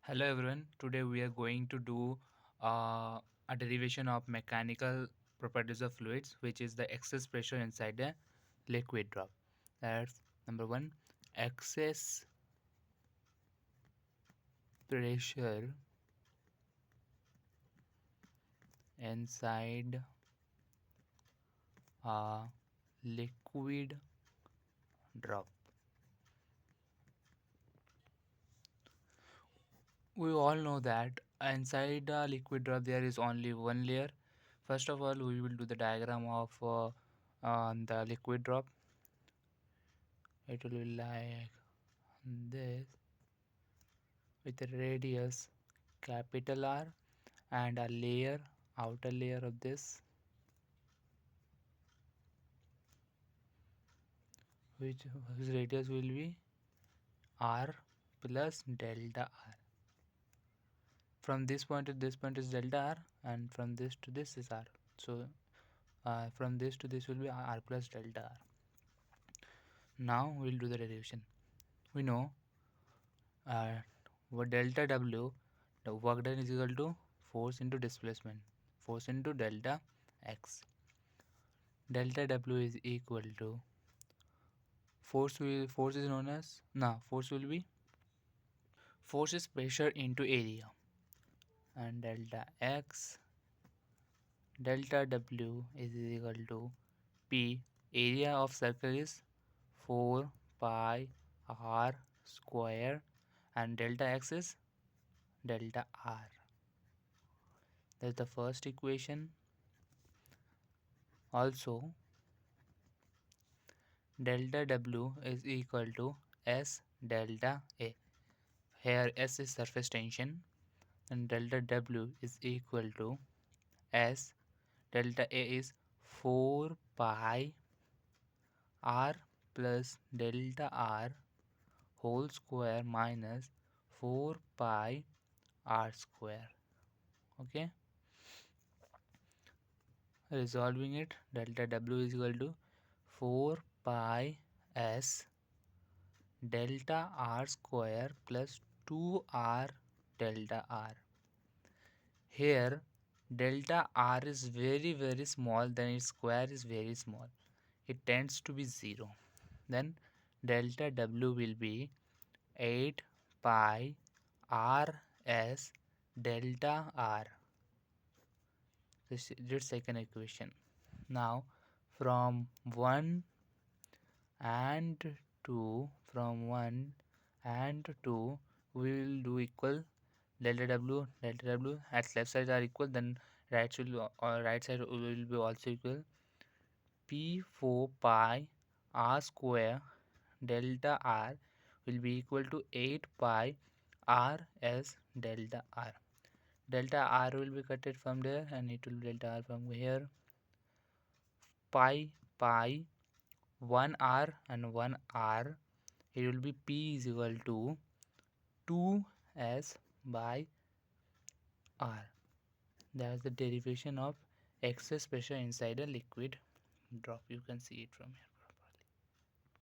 Hello everyone. Today we are going to do a derivation of mechanical properties of fluids, which is the excess pressure inside a liquid drop. That's number one, excess pressure inside a liquid drop. We all know that inside a liquid drop there is only one layer. First of all, we will do the diagram of the liquid drop. It will be like this with a radius capital R and a layer, outer layer of this, which whose radius will be R plus delta R. From this point to this point is delta R, and from this to this is R. So from this to this will be R plus delta R. Now we'll do the derivation. We know what delta W, the work done, is equal to force into displacement, force into delta X. Delta W is equal to force is known as force is pressure into area, and delta W is equal to P. Area of circle is 4 pi r square, and delta X is delta R. That's the first equation. Also, delta W is equal to S delta A. Here S is surface tension, and delta W is equal to S delta A is 4 pi R plus delta R whole square minus 4 pi R square. Okay, resolving it, delta W is equal to 4 pi S delta R square plus 2R delta R. Here delta R is very small, then its square is very small. It tends to be 0. Then delta W will be 8 pi R S delta R. This is the second equation. Now from 1 and 2, we will do equal delta W at left side are equal, then right side will be also equal. P4 pi R square delta R will be equal to 8 pi R S delta R. Delta R will be cutted from there, and it will be delta R from here. Pi 1 R and 1 R. It will be P is equal to 2S by R. That is the derivation of excess pressure inside a liquid drop. You can see it from here.